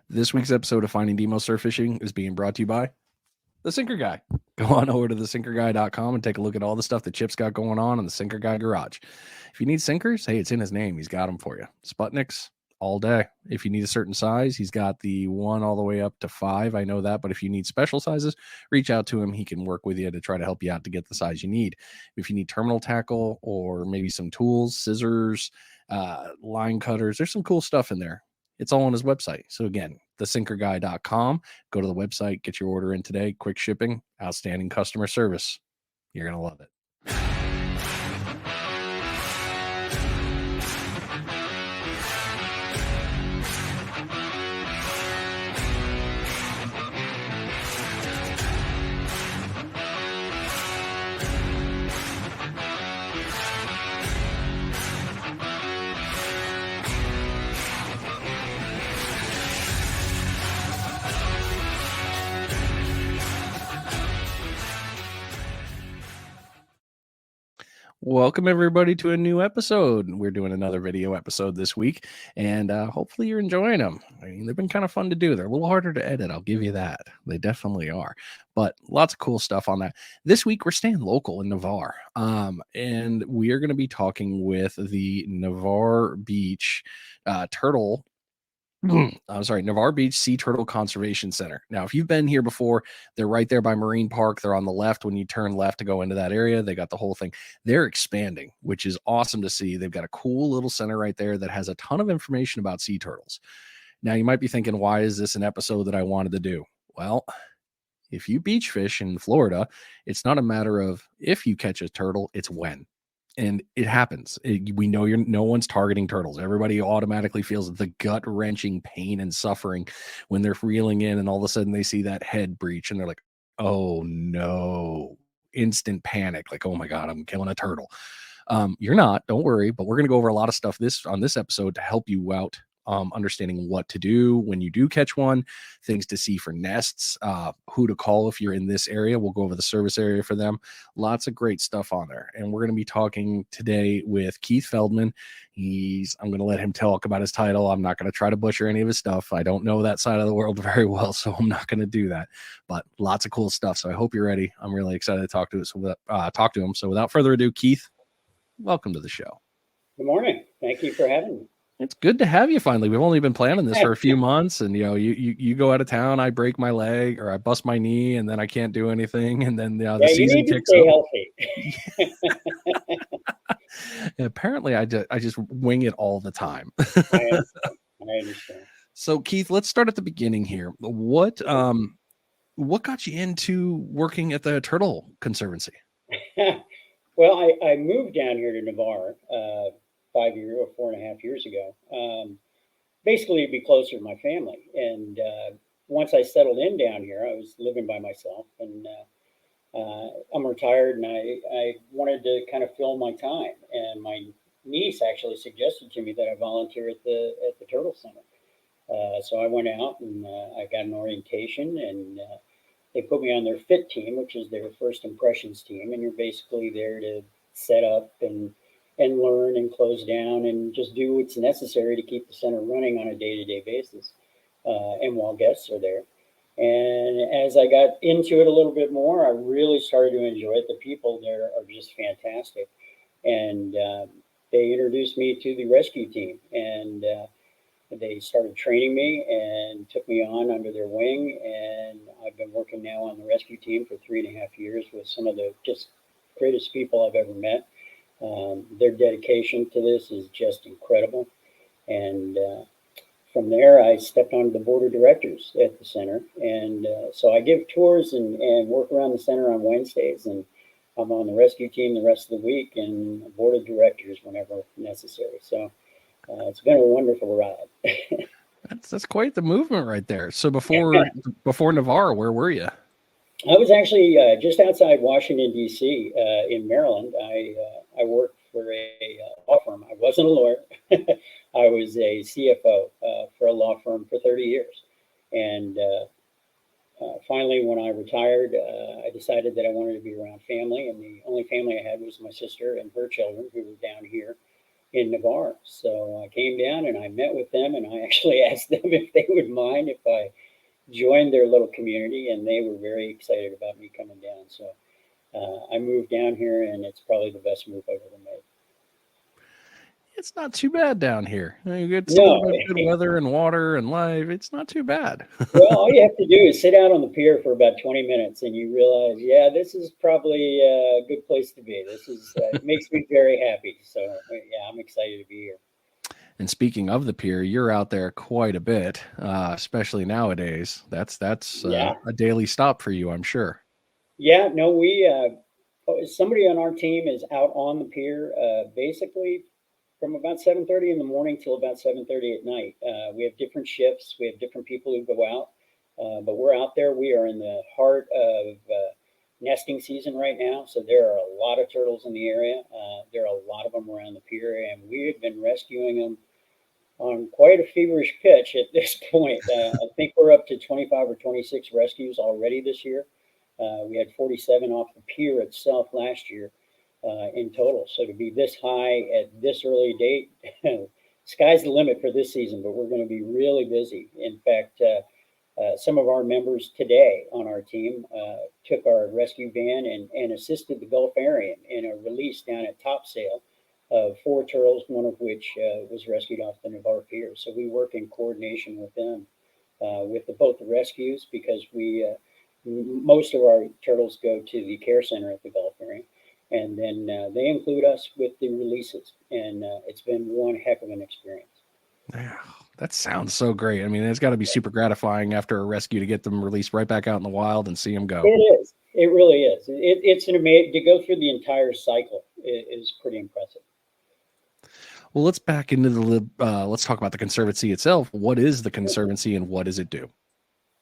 This week's episode of Finding Demo Surf Fishing is being brought to you by The Sinker Guy. Go on over to thesinkerguy.com and take a look at all the stuff that Chip's got going on in the Sinker Guy garage. If you need sinkers, hey, it's in his name. He's got them for you. Sputniks all day. If you need a certain size, he's got the 1 all the way up to 5. I know that, but if you need special sizes, reach out to him. He can work with you to try to help you out to get the size you need. If you need terminal tackle or maybe some tools, scissors, line cutters, there's some cool stuff in there. It's all on his website. So again, thesinkerguy.com. Go to the website, get your order in today. Quick shipping, outstanding customer service. You're going to love it. Welcome everybody to a new episode. We're doing another video episode this week, and hopefully you're enjoying them. I mean, they've been kind of fun to do. They're a little harder to edit, I'll give you that. They definitely are, but lots of cool stuff on that. This week we're staying local in Navarre, and we are going to be talking with the Navarre Beach turtle. Navarre Beach Sea Turtle Conservation Center. Now, if you've been here before, they're right there by Marine Park. They're on the left when you turn left to go into that area. They got the whole thing. They're expanding, which is awesome to see. They've got a cool little center right there that has a ton of information about sea turtles. Now, you might be thinking, why is this an episode that I wanted to do? Well, if you beach fish in Florida, it's not a matter of if you catch a turtle, it's when. And it happens. We know no one's targeting turtles. Everybody automatically feels the gut-wrenching pain and suffering when they're reeling in and all of a sudden they see that head breach and they're like, oh no, instant panic. Like, oh my God, I'm killing a turtle. You're not, don't worry, but we're going to go over a lot of stuff on this episode to help you out. Understanding what to do when you do catch one, things to see for nests, who to call if you're in this area. We'll go over the service area for them. Lots of great stuff on there. And we're going to be talking today with Keith Feldman. I'm going to let him talk about his title. I'm not going to try to butcher any of his stuff. I don't know that side of the world very well, so I'm not going to do that. But lots of cool stuff. So I hope you're ready. I'm really excited to talk to him. So without further ado, Keith, welcome to the show. Good morning. Thank you for having me. It's good to have you finally. We've only been planning this for a few months, and you go out of town, I break my leg or I bust my knee, and then I can't do anything, and then the season kicks off. Apparently, I just wing it all the time. I understand. So, Keith, let's start at the beginning here. What got you into working at the Turtle Conservancy? Well, I moved down here to Navarre 4.5 years ago, basically to be closer to my family. And once I settled in down here, I was living by myself, and I'm retired, and I wanted to kind of fill my time. And my niece actually suggested to me that I volunteer at the Turtle Center. So I went out and I got an orientation, and they put me on their FIT team, which is their first impressions team. And you're basically there to set up and learn and close down and just do what's necessary to keep the center running on a day-to-day basis, and while guests are there. And as I got into it a little bit more, I really started to enjoy it. The people there are just fantastic. And they introduced me to the rescue team, and they started training me and took me on under their wing. And I've been working now on the rescue team for 3.5 years with some of the just greatest people I've ever met. Their dedication to this is just incredible. And from there, I stepped onto the board of directors at the center. And so I give tours and work around the center on Wednesdays. And I'm on the rescue team the rest of the week and board of directors whenever necessary. So it's been a wonderful ride. That's quite the movement right there. So before Navarre, where were you? I was actually just outside Washington, D.C. In Maryland. I worked for a law firm. I wasn't a lawyer. I was a CFO for a law firm for 30 years. And finally, when I retired, I decided that I wanted to be around family. And the only family I had was my sister and her children, who were down here. in Navarre. So I came down and I met with them, and I actually asked them if they would mind if I joined their little community, and they were very excited about me coming down. So I moved down here, and it's probably the best move I've ever made. It's not too bad down here. You get a No, little bit of good weather and water and life. It's not too bad. well, all you have to do is sit out on the pier for about 20 minutes, and you realize, yeah, this is probably a good place to be. This is it makes me very happy. So yeah, I'm excited to be here. And speaking of the pier, you're out there quite a bit, especially nowadays. That's Yeah, a daily stop for you, I'm sure. yeah. No, we somebody on our team is out on the pier basically from about 7:30 in the morning till about 7:30 at night. We have different shifts. We have different people who go out, but we're out there. We are in the heart of nesting season right now, so there are a lot of turtles in the area. There are a lot of them around the pier, and we have been rescuing them on quite a feverish pitch at this point. I think we're up to 25 or 26 rescues already this year. We had 47 off the pier itself last year in total. So to be this high at this early date, sky's the limit for this season, but we're going to be really busy. In fact, some of our members today on our team took our rescue van and assisted the Gulfarian in a release down at Topsail of 4 turtles, one of which was rescued off the Navarre Pier. So we work in coordination with them, with both the rescues, because most of our turtles go to the care center at the Gulfarian, and then they include us with the releases, and it's been one heck of an experience. Yeah, that sounds so great. I mean, it's got to be super gratifying after a rescue to get them released right back out in the wild and see them go. It is. It really is. It's an amazing to go through the entire cycle is pretty impressive. Well, let's back into the let's talk about the Conservancy itself. What is the Conservancy and what does it do?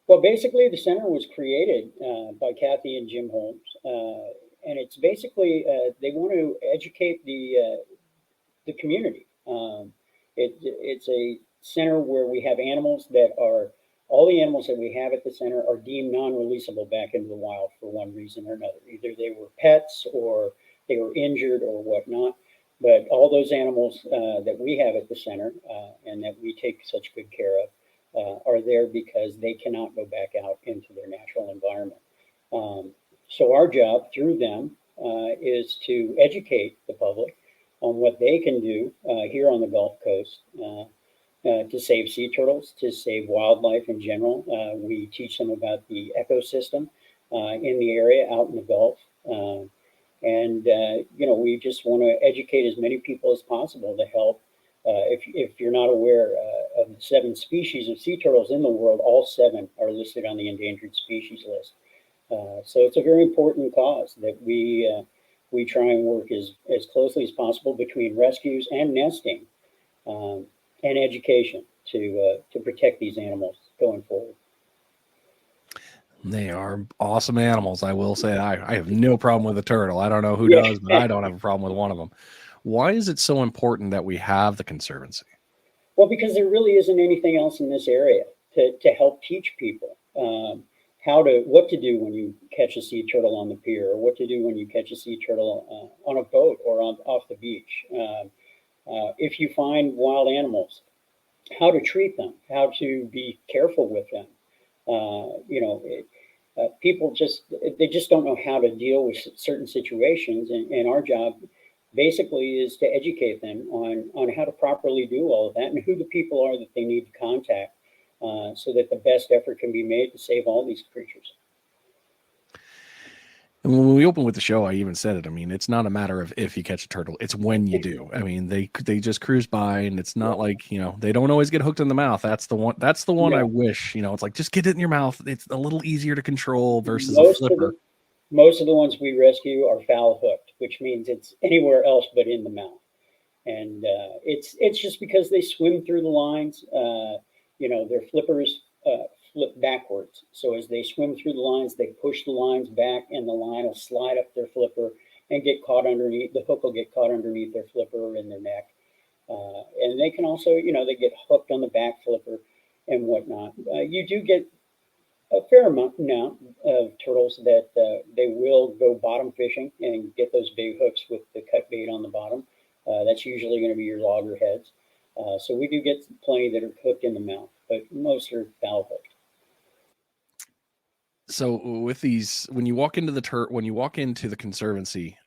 Well, basically, the center was created by Kathy and Jim Holmes, and it's basically they want to educate the community. It's a center where we have animals that are all the animals that we have at the center are deemed non-releasable back into the wild for one reason or another. Either they were pets or they were injured or whatnot. But all those animals that we have at the center and that we take such good care of are there because they cannot go back out into their natural environment. So our job through them is to educate the public on what they can do here on the Gulf Coast to save sea turtles, to save wildlife in general. We teach them about the ecosystem in the area out in the Gulf. We just want to educate as many people as possible to help. If you're not aware of the 7 species of sea turtles in the world, all 7 are listed on the endangered species list. So it's a very important cause that we try and work as closely as possible between rescues and nesting and education to protect these animals going forward. They are awesome animals. I will say I have no problem with a turtle. I don't know who Yeah. does, but I don't have a problem with one of them. Why is it so important that we have the Conservancy? Well, because there really isn't anything else in this area to help teach people what to do when you catch a sea turtle on the pier, or what to do when you catch a sea turtle on a boat or off the beach. If you find wild animals, how to treat them, how to be careful with them. People just don't know how to deal with certain situations, and our job basically is to educate them on how to properly do all of that and who the people are that they need to contact so that the best effort can be made to save all these creatures. And when we opened with the show, I even said it. I mean, it's not a matter of if you catch a turtle; it's when you do. I mean, they just cruise by, and it's not like they don't always get hooked in the mouth. That's the one. That's the one I wish. It's like just get it in your mouth. It's a little easier to control versus a flipper. Most of the ones we rescue are foul hooked, which means it's anywhere else but in the mouth. And it's just because they swim through the lines. Their flippers flip backwards. So as they swim through the lines, they push the lines back, and the line will slide up their flipper and get caught underneath. The hook will get caught underneath their flipper in their neck. And they can also, they get hooked on the back flipper and whatnot. You do get a fair amount now of turtles that they will go bottom fishing and get those big hooks with the cut bait on the bottom. That's usually going to be your loggerheads. So we do get plenty that are hooked in the mouth, but most are foul hooked. So with these, when you walk into the conservancy,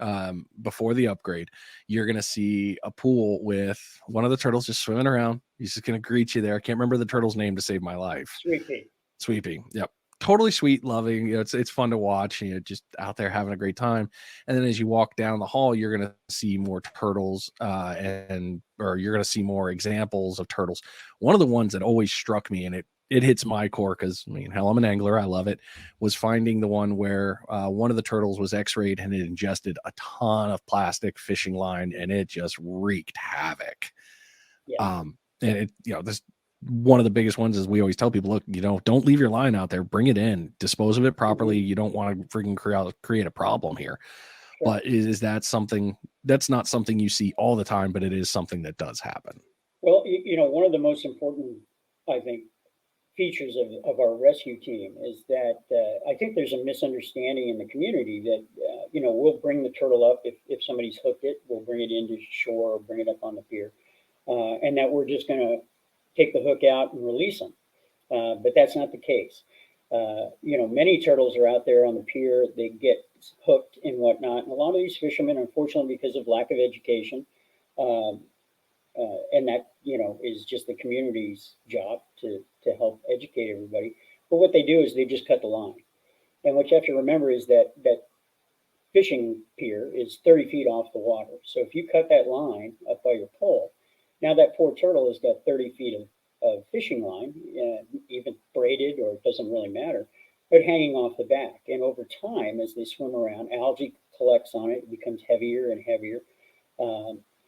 before the upgrade, you're gonna see a pool with one of the turtles just swimming around. He's just gonna greet you there. I can't remember the turtle's name to save my life. Sweet pea. Sweepy. Yep. Totally sweet, loving. It's fun to watch. Just out there having a great time. And then as you walk down the hall, you're gonna see more turtles, or you're gonna see more examples of turtles. One of the ones that always struck me, and it hits my core because hell, I'm an angler. I love it. Was finding the one where one of the turtles was X-rayed and it ingested a ton of plastic fishing line, and it just wreaked havoc. Yeah. And this one of the biggest ones is we always tell people, look, don't leave your line out there, bring it in, dispose of it properly. You don't want to freaking create a problem here. Sure. But is that something that's not something you see all the time, but it is something that does happen? Well, one of the most important, I think, features of our rescue team is that I think there's a misunderstanding in the community that, we'll bring the turtle up if somebody's hooked it, we'll bring it into shore or bring it up on the pier, and that we're just going to take the hook out and release them. But that's not the case. Many turtles are out there on the pier, they get hooked and whatnot. And a lot of these fishermen, unfortunately, because of lack of education, and that is just the community's job to help educate everybody. But what they do is they just cut the line. And what you have to remember is that fishing pier is 30 feet off the water. So if you cut that line up by your pole, now that poor turtle has got 30 feet of fishing line, even braided, or it doesn't really matter, but hanging off the back. And over time, as they swim around, algae collects on it, it becomes heavier and heavier.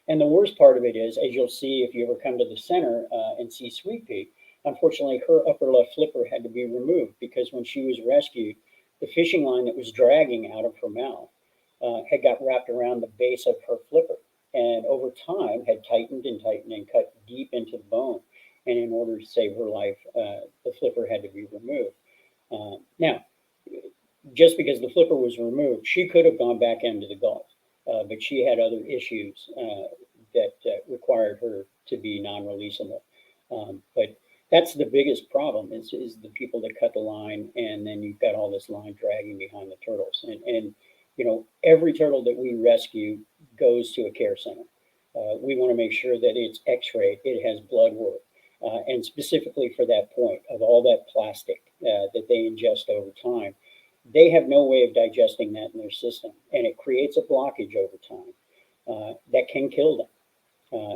And the worst part of it is, as you'll see if you ever come to the center and see Sweet Pea, unfortunately, her upper left flipper had to be removed because when she was rescued, the fishing line that was dragging out of her mouth had got wrapped around the base of her flipper, and over time had tightened and tightened and cut deep into the bone. And in order to save her life, the flipper had to be removed. Now, just because the flipper was removed, she could have gone back into the Gulf, but she had other issues that required her to be non-releasable. But that's the biggest problem is the people that cut the line, and then you've got all this line dragging behind the turtles. And every turtle that we rescue goes to a care center. We want to make sure that it's x-rayed, it has blood work, and specifically for that point of all that plastic that they ingest over time, they have no way of digesting that in their system, and it creates a blockage over time that can kill them,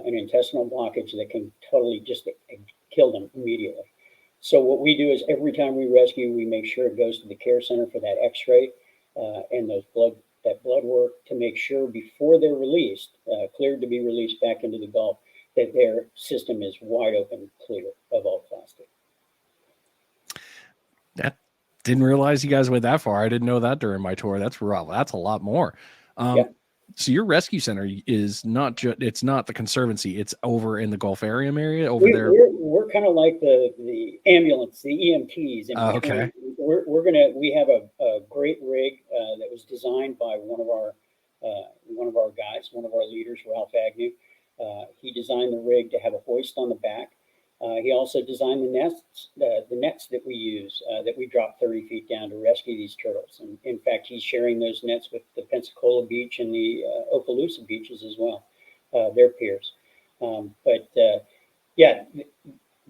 an intestinal blockage that can totally just kill them immediately. So what we do is every time we rescue, we make sure it goes to the care center for that x-ray and that blood work to make sure before they're released, cleared to be released back into the Gulf, that their system is wide open, clear of all plastic. That didn't realize you guys went that far. I didn't know that during my tour. That's rough. That's a lot more. Yeah. So your rescue center is not just, it's not the conservancy, it's over in the Gulfarium area over there. We're kind of like the ambulance, the EMTs. Okay. We have a great rig that was designed by one of our guys, one of our leaders, Ralph Agnew. He designed the rig to have a hoist on the back. He also designed the nets that we use, that we drop 30 feet down to rescue these turtles. And in fact, he's sharing those nets with the Pensacola Beach and the Okaloosa beaches as well, their piers.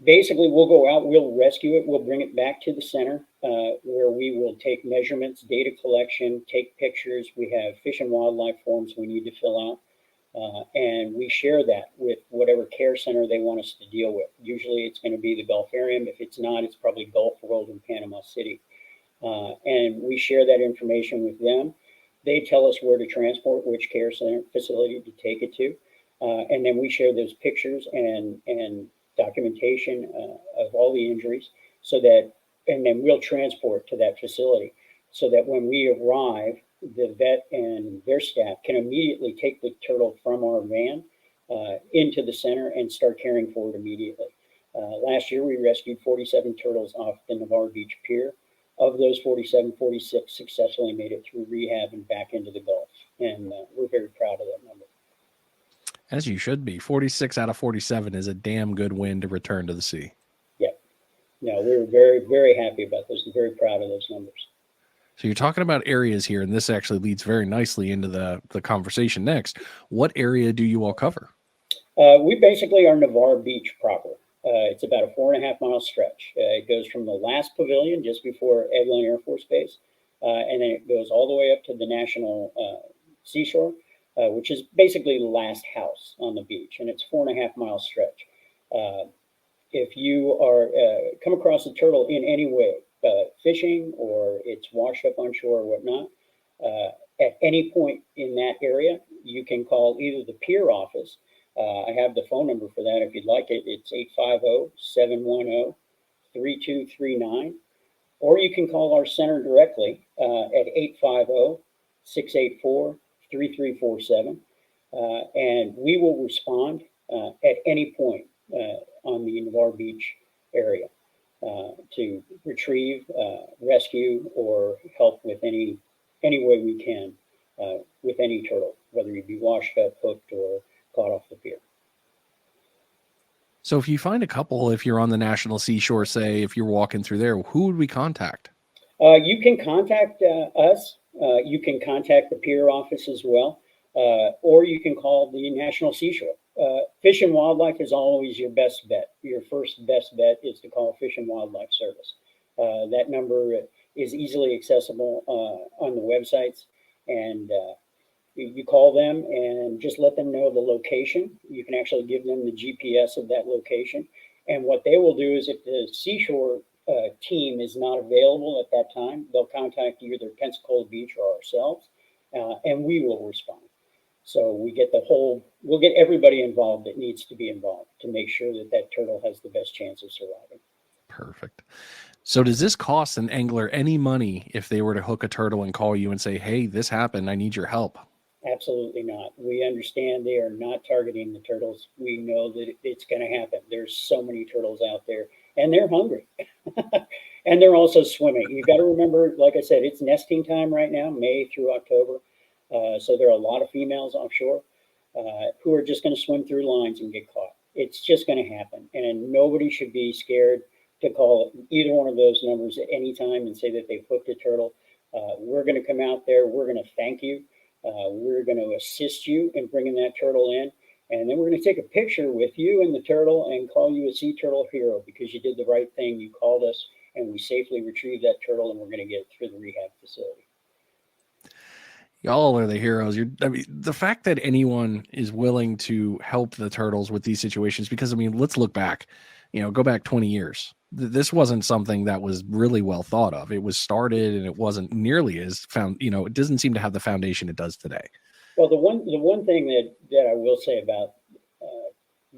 Basically, we'll go out, we'll rescue it, we'll bring it back to the center where we will take measurements, data collection, take pictures. We have fish and wildlife forms we need to fill out. And we share that with whatever care center they want us to deal with. Usually it's going to be the Gulfarium. If it's not, it's probably Gulf World in Panama City. And we share that information with them. They tell us where to transport, which care center facility to take it to. And then we share those pictures and documentation of all the injuries and then we'll transport to that facility so that when we arrive, the vet and their staff can immediately take the turtle from our van into the center and start caring for it immediately. Last year, we rescued 47 turtles off the Navarre Beach Pier. Of those 47, 46 successfully made it through rehab and back into the Gulf. And we're very proud of that number. As you should be. 46 out of 47 is a damn good win to return to the sea. Yeah. No, we were very, very happy about those and very proud of those numbers. So you're talking about areas here, and this actually leads very nicely into the conversation next. What area do you all cover? We basically are Navarre Beach proper. It's about a 4.5 mile stretch. It goes from the last pavilion just before Eglin Air Force Base, and then it goes all the way up to the National Seashore, which is basically the last house on the beach, and it's 4.5 mile stretch. If you are come across a turtle in any way, fishing or it's washed up on shore or whatnot, at any point in that area, you can call either the pier office. I have the phone number for that if you'd like it. It's 850-710-3239. Or you can call our center directly at 850-684-3347. And we will respond at any point on the Navarre Beach area to retrieve, rescue, or help with any way we can with any turtle, whether you be washed up, hooked, or caught off the pier. So if you find a couple, if you're on the National Seashore, say, if you're walking through there, who would we contact? You can contact us. You can contact the pier office as well, or you can call the National Seashore. Fish and Wildlife is always your best bet. Your first best bet is to call Fish and Wildlife Service. That number is easily accessible on the websites, and you call them and just let them know the location. You can actually give them the GPS of that location. And what they will do is if the Seashore team is not available at that time, they'll contact either Pensacola Beach or ourselves, and we will respond. So we'll get everybody involved that needs to be involved to make sure that that turtle has the best chance of surviving. Perfect. So does this cost an angler any money if they were to hook a turtle and call you and say, hey, this happened, I need your help? Absolutely not. We understand they are not targeting the turtles. We know that it's going to happen. There's so many turtles out there, and they're hungry. And they're also swimming. You've got to remember, like I said, it's nesting time right now, May through October. So there are a lot of females offshore who are just going to swim through lines and get caught. It's just going to happen. And nobody should be scared to call either one of those numbers at any time and say that they've hooked a turtle. We're going to come out there. We're going to thank you. We're going to assist you in bringing that turtle in. And then we're going to take a picture with you and the turtle and call you a sea turtle hero because you did the right thing. You called us and we safely retrieved that turtle and we're going to get it through the rehab facility. Y'all are the heroes. I mean, the fact that anyone is willing to help the turtles with these situations, because I mean, let's look back, go back 20 years. This wasn't something that was really well thought of. It was started and it wasn't nearly as it doesn't seem to have the foundation it does today. Well, the one thing that I will say about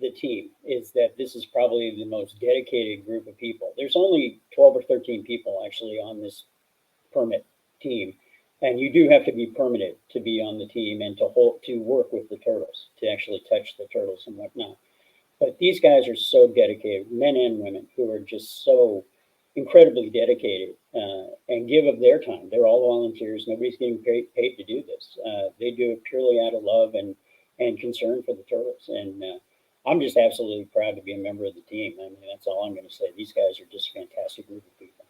the team is that this is probably the most dedicated group of people. There's only 12 or 13 people actually on this permit team. And you do have to be permitted to be on the team and to work with the turtles, to actually touch the turtles and whatnot. But these guys are so dedicated, men and women, who are just so incredibly dedicated and give of their time. They're all volunteers. Nobody's getting paid to do this. They do it purely out of love and concern for the turtles. And I'm just absolutely proud to be a member of the team. I mean, that's all I'm going to say. These guys are just a fantastic group of people.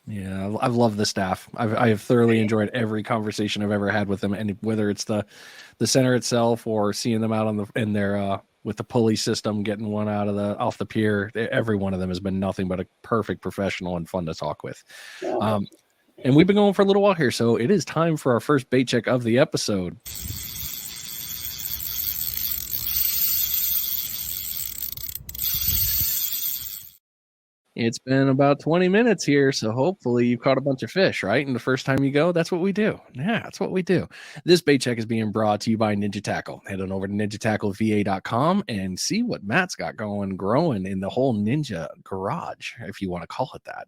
Yeah, I've loved the staff. I have thoroughly enjoyed every conversation I've ever had with them, and whether it's the center itself or seeing them out in their with the pulley system, getting one off the pier. Every one of them has been nothing but a perfect professional and fun to talk with. And we've been going for a little while here, so it is time for our first bait check of the episode. It's been about 20 minutes here, so hopefully you caught a bunch of fish, right? And the first time you go, that's what we do. Yeah, that's what we do. This bait check is being brought to you by Ninja Tackle. Head on over to ninjatackleva.com and see what Matt's got growing in the whole Ninja garage, if you want to call it that.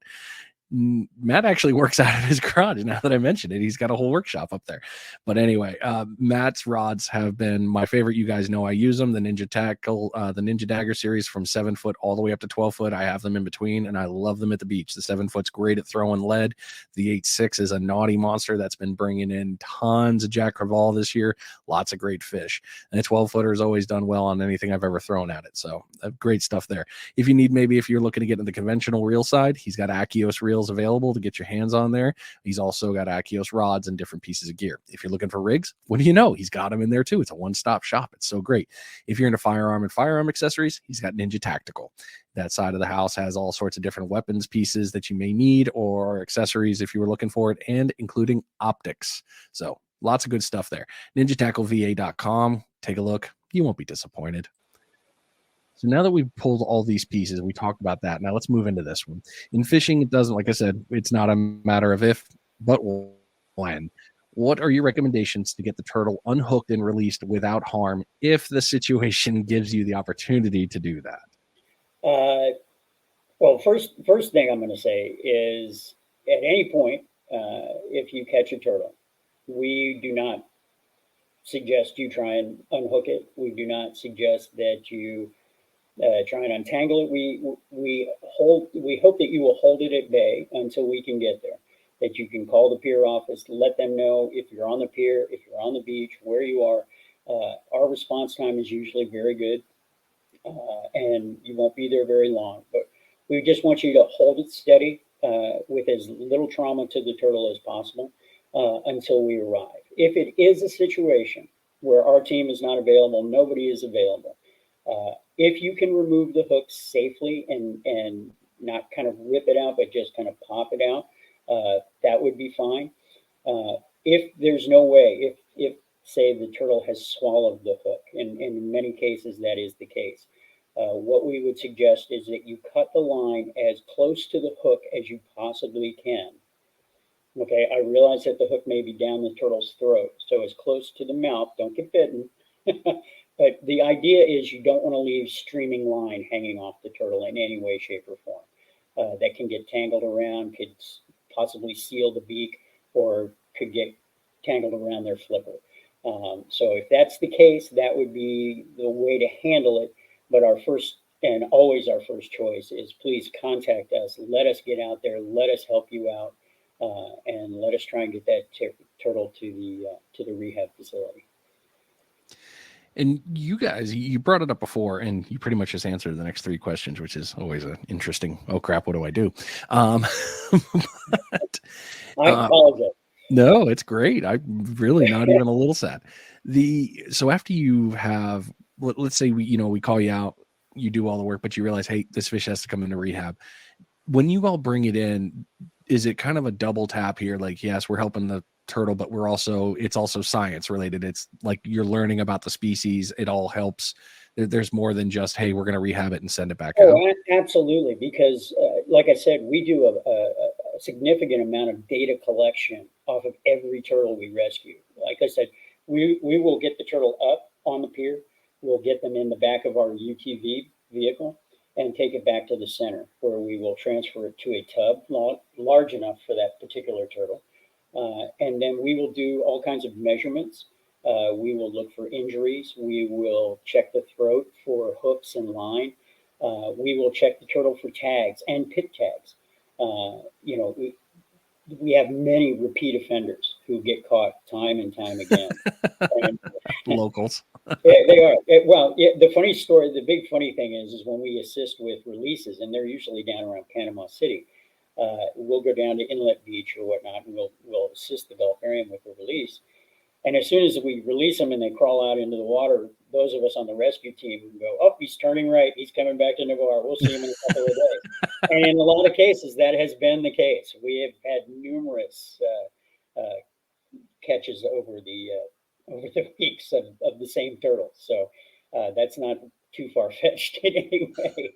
Matt actually works out of his garage. Now that I mentioned it, he's got a whole workshop up there. But anyway, Matt's rods have been my favorite. You guys know I use them. The Ninja Tackle, the Ninja Dagger series from 7 foot all the way up to 12 foot. I have them in between, and I love them at the beach. The 7 foot's great at throwing lead. The 8.6 is a naughty monster that's been bringing in tons of Jack Crevalle this year. Lots of great fish. And the 12 footer has always done well on anything I've ever thrown at it. So great stuff there. If you need, maybe if you're looking to get into the conventional reel side, he's got Akios reels available to get your hands on there. He's also got Akios rods and different pieces of gear. If you're looking for rigs, what do you know? He's got them in there too. It's a one-stop shop. It's so great. If you're into firearm and firearm accessories, he's got Ninja Tactical. That side of the house has all sorts of different weapons pieces that you may need or accessories if you were looking for it, and including optics. So lots of good stuff there. NinjaTackleVA.com. Take a look. You won't be disappointed. So now that we've pulled all these pieces, we talked about that. Now let's move into this one. In fishing, it doesn't, like I said, it's not a matter of if, but when. What are your recommendations to get the turtle unhooked and released without harm if the situation gives you the opportunity to do that? Well, first thing I'm going to say is at any point, if you catch a turtle, we do not suggest you try and unhook it. We do not suggest that you try and untangle it. We hope that you will hold it at bay until we can get there. That you can call the pier office, let them know if you're on the pier, if you're on the beach, where you are. Our response time is usually very good, and you won't be there very long. But we just want you to hold it steady with as little trauma to the turtle as possible until we arrive. If it is a situation where our team is not available, nobody is available, if you can remove the hook safely and not kind of rip it out, but just kind of pop it out, that would be fine. If there's no way, if say the turtle has swallowed the hook, and in many cases that is the case, what we would suggest is that you cut the line as close to the hook as you possibly can. Okay, I realize that the hook may be down the turtle's throat, so as close to the mouth, don't get bitten. But the idea is you don't want to leave streaming line hanging off the turtle in any way, shape, or form. That can get tangled around, could possibly seal the beak, or could get tangled around their flipper. So if that's the case, that would be the way to handle it. But our first and always our first choice is please contact us. Let us get out there. Let us help you out, and let us try and get that turtle to the rehab facility. And you guys, you brought it up before, and you pretty much just answered the next 3 questions, which is always an interesting, oh crap, what do I do? But, I apologize. No, it's great. I'm really not even a little sad. So after you have, let's say we call you out, you do all the work, but you realize, hey, this fish has to come into rehab. When you all bring it in, is it kind of a double tap here? Like, yes, we're helping the turtle, but it's also science related. It's like you're learning about the species. It all helps. There's more than just, hey, we're going to rehab it and send it back out. Absolutely. Because like I said, we do a significant amount of data collection off of every turtle we rescue. Like I said, we will get the turtle up on the pier. We'll get them in the back of our UTV vehicle and take it back to the center, where we will transfer it to a tub large enough for that particular turtle. And then we will do all kinds of measurements. We will look for injuries. We will check the throat for hooks and line. We will check the turtle for tags and pit tags. We have many repeat offenders who get caught time and time again. And, locals. they are. The funny story, the big funny thing is when we assist with releases, and they're usually down around Panama City, we'll go down to Inlet Beach or whatnot, and we'll assist the Gulfarian with the release. And as soon as we release them and they crawl out into the water, those of us on the rescue team go, oh, he's turning right. He's coming back to Navarre. We'll see him in a couple of days. And in a lot of cases, that has been the case. We have had numerous catches over the weeks of the same turtle. So that's not too far-fetched in any way.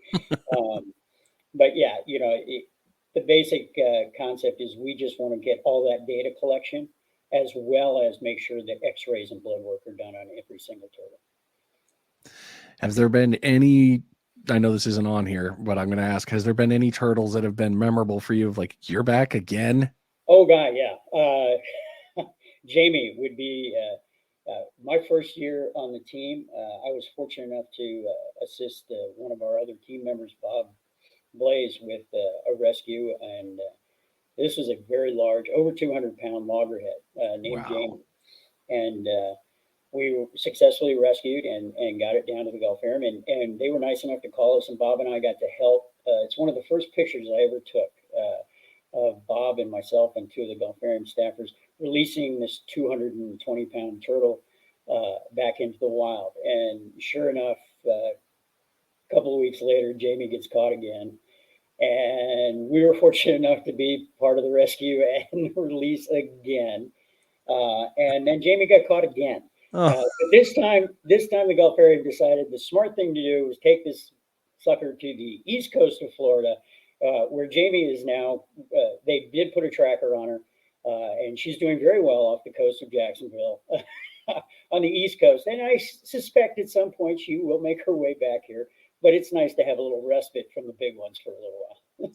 But yeah, the basic concept is we just want to get all that data collection, as well as make sure that x-rays and blood work are done on every single turtle. Has there been any I know this isn't on here, but I'm going to ask, has there been any turtles that have been memorable for you of like, you're back again? Oh God, yeah. Jamie would be my first year on the team. I was fortunate enough to assist one of our other team members, Bob Blaze, with a rescue, and this was a very large, over 200-pound loggerhead named Wow. Jamie, and we were successfully rescued and got it down to the Gulfarium, and they were nice enough to call us, and Bob and I got to help. It's one of the first pictures I ever took of Bob and myself and two of the Gulfarium staffers releasing this 220-pound turtle back into the wild. And sure enough, a couple of weeks later, Jamie gets caught again. And we were fortunate enough to be part of the rescue and release again. And then Jamie got caught again. Oh, But this time the Gulfarium decided the smart thing to do was take this sucker to the east coast of Florida, where Jamie is now. They did put a tracker on her, and she's doing very well off the coast of Jacksonville on the east coast. And I suspect at some point she will make her way back here. But it's nice to have a little respite from the big ones for a little while.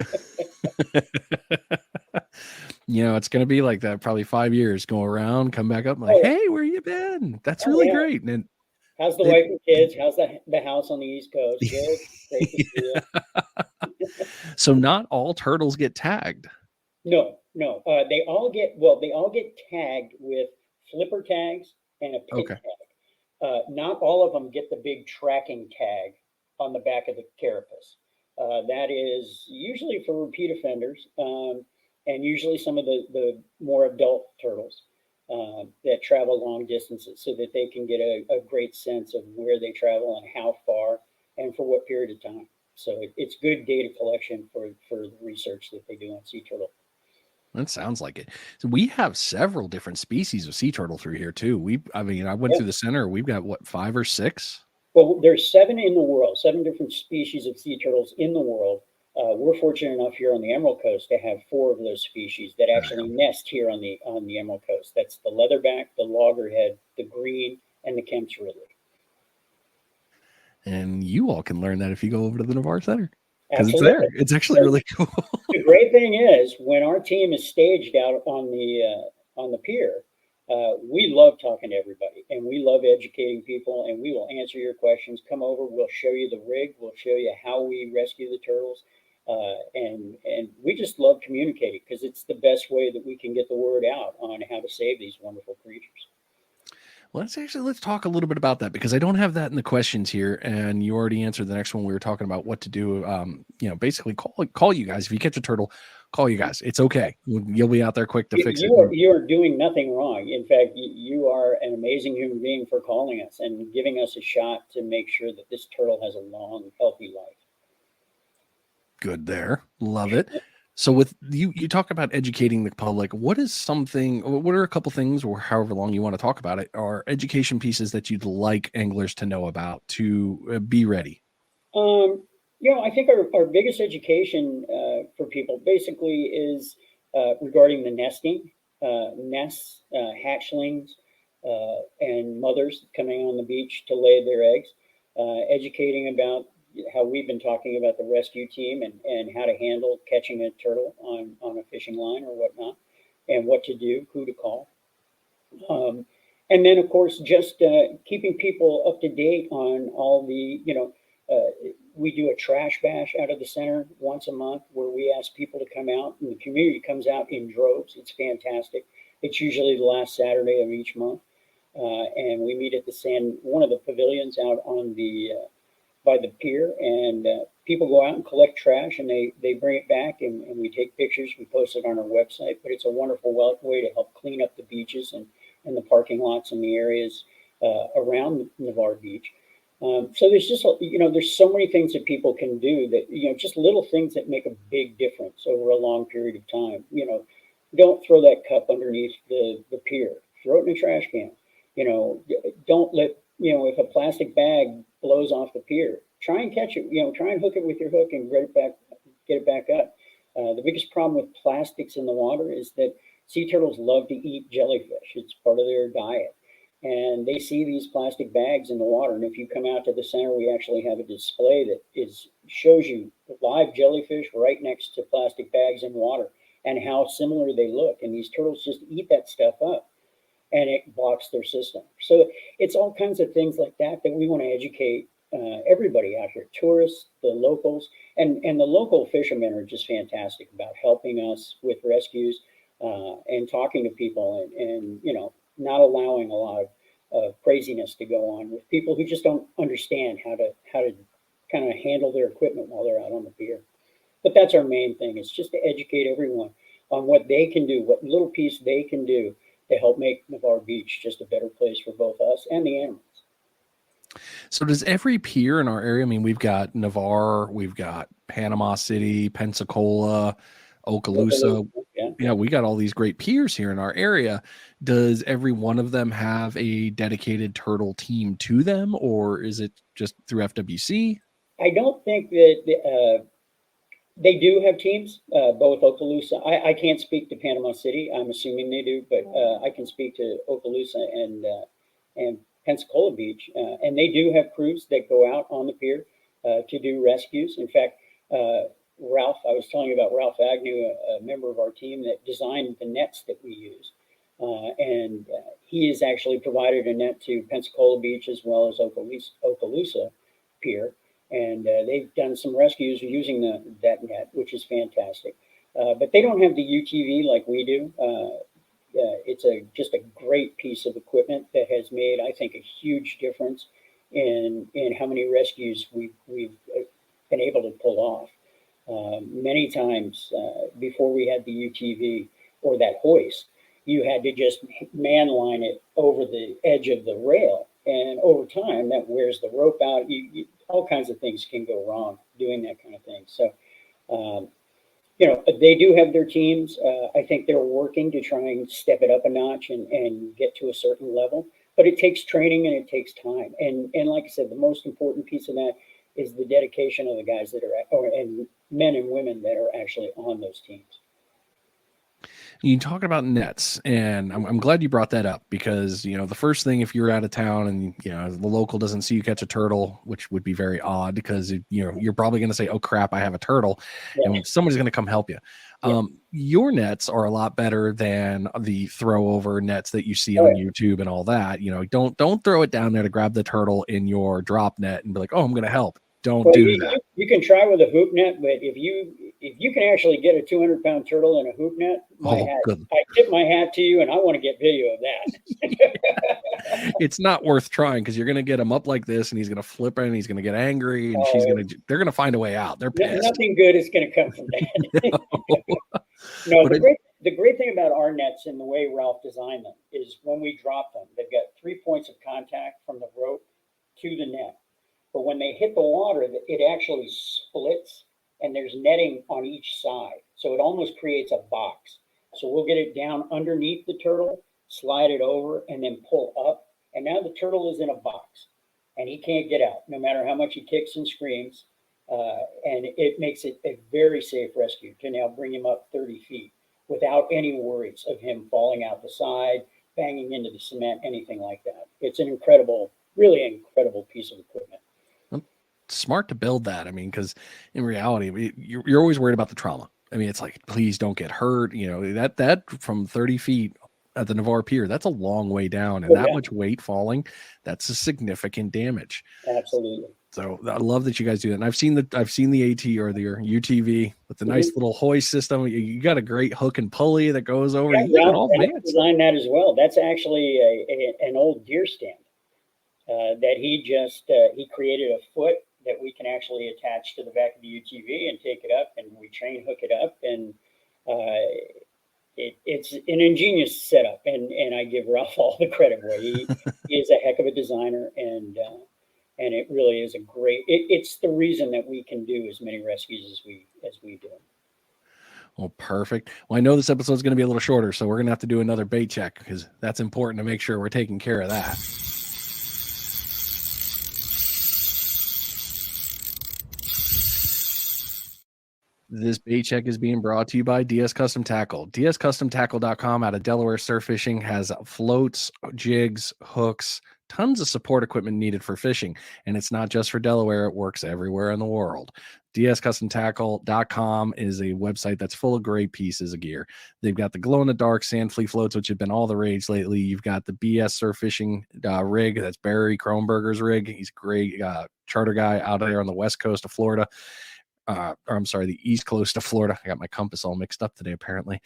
it's going to be like that probably 5 years. Go around, come back up, like, Oh, hey, where you been? That's oh really yeah. great. And How's the it, wife and kids? How's the house on the East Coast? Good. Great to see you. So not all turtles get tagged. No, no. They all get tagged with flipper tags and a pit Okay. tag. Not all of them get the big tracking tag on the back of the carapace. That is usually for repeat offenders, and usually some of the more adult turtles that travel long distances so that they can get a great sense of where they travel and how far and for what period of time. So it's good data collection for the research that they do on sea turtle. That sounds like it. So we have several different species of sea turtle through here too. I went Yeah. through the center. We've got what, 5 or 6? Well, there's seven in the world, seven different species of sea turtles in the world. We're fortunate enough here on the Emerald Coast to have four of those species that actually nest here on the Emerald Coast. That's the leatherback, the loggerhead, the green, and the Kemp's Ridley. And you all can learn that if you go over to the Navarre Center because it's there. Absolutely. It's actually really cool. The great thing is when our team is staged out on the pier, we love talking to everybody and we love educating people and we will answer your questions. Come over, we'll show you the rig, we'll show you how we rescue the turtles, and we just love communicating because it's the best way that we can get the word out on how to save these wonderful creatures. Well, let's talk a little bit about that because I don't have that in the questions here, and you already answered the next one. We were talking about what to do. Basically call you guys if you catch a turtle. Call you guys. It's okay. You'll be out there quick to fix it. You are doing nothing wrong. In fact, you are an amazing human being for calling us and giving us a shot to make sure that this turtle has a long, healthy life. Good there. Love it. So with you talk about educating the public. What are a couple things, or however long you want to talk about it, are education pieces that you'd like anglers to know about to be ready? I think our biggest education for people basically is regarding the nesting, nests, hatchlings, and mothers coming on the beach to lay their eggs, educating about how we've been talking about the rescue team and how to handle catching a turtle on a fishing line or whatnot, and what to do, who to call. And then, of course, just keeping people up to date on all we do a trash bash out of the center once a month where we ask people to come out, and the community comes out in droves. It's fantastic. It's usually the last Saturday of each month, and we meet at one of the pavilions out on the by the pier, and people go out and collect trash, and they bring it back, and we take pictures. We post it on our website, but it's a wonderful way to help clean up the beaches and the parking lots and the areas around Navarre Beach. So there's just there's so many things that people can do that just little things that make a big difference over a long period of time. Don't throw that cup underneath the pier. Throw it in a trash can. Don't let if a plastic bag blows off the pier, try and catch it. Try and hook it with your hook and get it back up. The biggest problem with plastics in the water is that sea turtles love to eat jellyfish. It's part of their diet. and they see these plastic bags in the water. And if you come out to the center, we actually have a display that shows you live jellyfish right next to plastic bags in water and how similar they look. And these turtles just eat that stuff up, and it blocks their system. So it's all kinds of things like that that we want to educate everybody out here, tourists, the locals, and the local fishermen are just fantastic about helping us with rescues and talking to people, and not allowing a lot of craziness to go on with people who just don't understand how to kind of handle their equipment while they're out on the pier. But that's our main thing. It's just to educate everyone on what they can do, what little piece they can do to help make Navarre Beach just a better place for both us and the animals. So does every pier in our area, I mean, we've got Navarre, we've got Panama City, Pensacola, Okaloosa. Yeah, we got all these great piers here in our area. Does every one of them have a dedicated turtle team to them, or is it just through FWC? I don't think that they do have teams, both Okaloosa. I can't speak to Panama City. I'm assuming they do, but I can speak to Okaloosa and Pensacola Beach, and they do have crews that go out on the pier to do rescues. In fact, Ralph, I was telling you about Ralph Agnew, a member of our team that designed the nets that we use. And he has actually provided a net to Pensacola Beach as well as Okaloosa Pier. And they've done some rescues using that net, which is fantastic. But they don't have the UTV like we do. It's just a great piece of equipment that has made, I think, a huge difference in how many rescues we've been able to pull off. Many times before we had the UTV or that hoist, you had to just man line it over the edge of the rail. And over time, that wears the rope out. All kinds of things can go wrong doing that kind of thing. So, they do have their teams. I think they're working to try and step it up a notch and get to a certain level. But it takes training and it takes time. And like I said, the most important piece of that is the dedication of the guys that are, and men and women that are actually on those teams. You talking about nets, and I'm glad you brought that up, because the first thing, if you're out of town and the local doesn't see you catch a turtle, which would be very odd, because you're probably going to say, oh crap, I have a turtle, and somebody's going to come help you. Your nets are a lot better than the throw over nets that you see on YouTube and all that. Don't throw it down there to grab the turtle in your drop net and be like, oh, I'm going to help. Don't do that. You can try with a hoop net, but if you can actually get a 200-pound turtle in a hoop net, I tip my hat to you, and I want to get video of that. It's not worth trying, because you're going to get him up like this, and he's going to flip it, and he's going to get angry, and they're going to find a way out. They're pissed. Nothing good is going to come from that. No, the great thing about our nets and the way Ralph designed them is when we drop them, they've got 3 points of contact from the rope to the net. But when they hit the water, it actually splits, and there's netting on each side. So it almost creates a box. So we'll get it down underneath the turtle, slide it over, and then pull up. And now the turtle is in a box, and he can't get out, no matter how much he kicks and screams. And it makes it a very safe rescue to now bring him up 30 feet without any worries of him falling out the side, banging into the cement, anything like that. It's an really incredible piece of equipment. Smart to build that. I mean, because in reality, you're always worried about the trauma. I mean, it's like, please don't get hurt. That from 30 feet at the Navarre Pier, that's a long way down, and that much weight falling, that's a significant damage. Absolutely. So I love that you guys do that. And I've seen the AT or the UTV with the nice little hoist system. You got a great hook and pulley that goes over. Ralph designed that as well. That's actually an old deer stand that he created a foot that we can actually attach to the back of the UTV and take it up, and we chain hook it up, and it's an ingenious setup, and I give Ralph all the credit for it. He is a heck of a designer, and it really is it's the reason that we can do as many rescues as we do. Well, perfect. Well, I know this episode is going to be a little shorter, so we're going to have to do another bait check, because that's important to make sure we're taking care of that. This bait check is being brought to you by DS Custom Tackle. DSCustomTackle.com out of Delaware Surf Fishing has floats, jigs, hooks, tons of support equipment needed for fishing. And it's not just for Delaware, it works everywhere in the world. DSCustomTackle.com is a website that's full of great pieces of gear. They've got the glow-in-the-dark sand flea floats, which have been all the rage lately. You've got the BS surf fishing rig. That's Barry Kronberger's rig. He's a great charter guy out there on the west coast of Florida. Or I'm sorry, the east coast of Florida. I got my compass all mixed up today, apparently.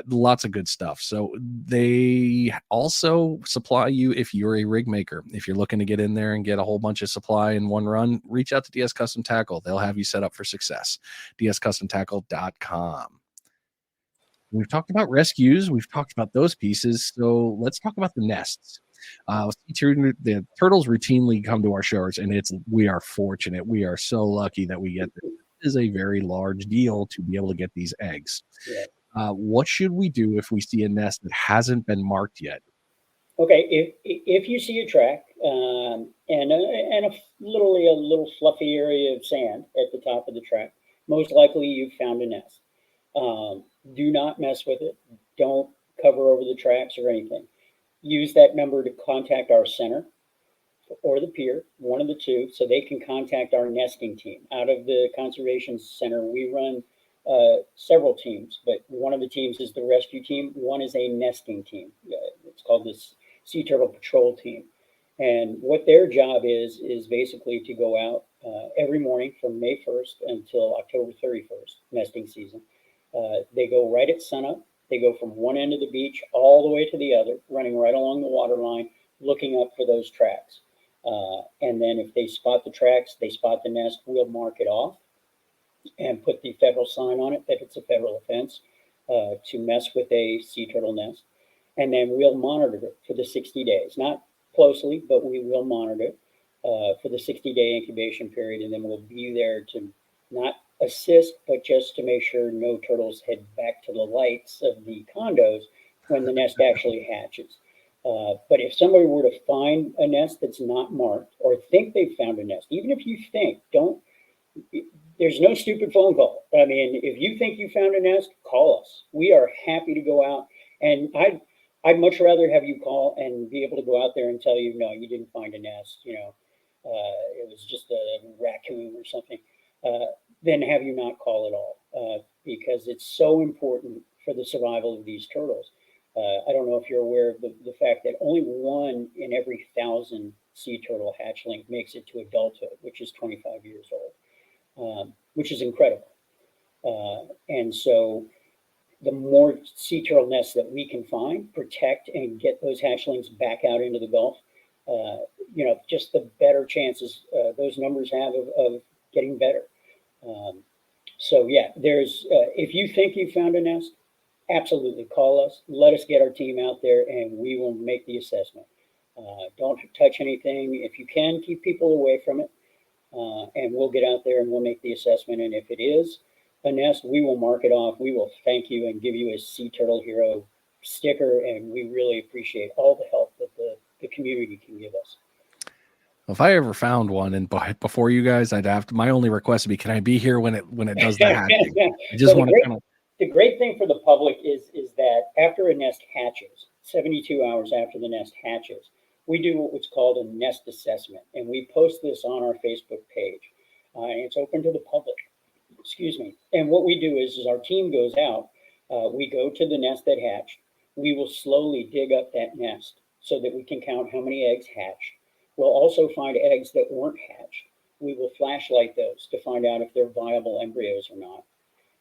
Lots of good stuff. So they also supply you if you're a rig maker. If you're looking to get in there and get a whole bunch of supply in one run, reach out to DS Custom Tackle. They'll have you set up for success. DSCustomTackle.com. We've talked about rescues. We've talked about those pieces. So let's talk about the nests. The turtles routinely come to our shores, and we are fortunate. We are so lucky that we get this. It is a very large deal to be able to get these eggs. Yeah. What should we do if we see a nest that hasn't been marked yet? Okay, if you see a track and a little fluffy area of sand at the top of the track, most likely you've found a nest. Do not mess with it. Don't cover over the tracks or anything. Use that number to contact our center or the pier, one of the two, so they can contact our nesting team. Out of the conservation center, we run several teams, but one of the teams is the rescue team. One is a nesting team. It's called the Sea Turtle Patrol Team. And what their job is basically to go out every morning from May 1st until October 31st, nesting season. They go right at sunup. They go from one end of the beach all the way to the other, running right along the water line, looking up for those tracks. And then if they spot the tracks, they spot the nest, we'll mark it off and put the federal sign on it that it's a federal offense to mess with a sea turtle nest. And then we'll monitor it for the 60 days, not closely, but we will monitor it for the 60-day incubation period. And then we'll be there to not assist, but just to make sure no turtles head back to the lights of the condos when the nest actually hatches. But if somebody were to find a nest that's not marked or think they've found a nest, even if you think, there's no stupid phone call. I mean, if you think you found a nest, call us. We are happy to go out. And I'd much rather have you call and be able to go out there and tell you, no, you didn't find a nest, it was just a raccoon or something, than have you not call at all, because it's so important for the survival of these turtles. I don't know if you're aware of the fact that only 1 in every 1,000 sea turtle hatchling makes it to adulthood, which is 25 years old, which is incredible. And so the more sea turtle nests that we can find, protect, and get those hatchlings back out into the Gulf, just the better chances those numbers have of getting better. So yeah, there's if you think you found a nest, absolutely call us. Let us get our team out there, and we will make the assessment. Don't touch anything. If you can, keep people away from it, and we'll get out there and we'll make the assessment. And if it is a nest, we will mark it off. We will thank you and give you a Sea Turtle Hero sticker, and we really appreciate all the help that the community can give us. If I ever found one and before you guys, my only request would be, can I be here when it does the hatching? I just want to The great thing for the public is that after a nest hatches, 72 hours after the nest hatches, we do what's called a nest assessment, and we post this on our Facebook page. And it's open to the public. Excuse me. And what we do is our team goes out. We go to the nest that hatched. We will slowly dig up that nest so that we can count how many eggs hatched. We'll also find eggs that weren't hatched. We will flashlight those to find out if they're viable embryos or not.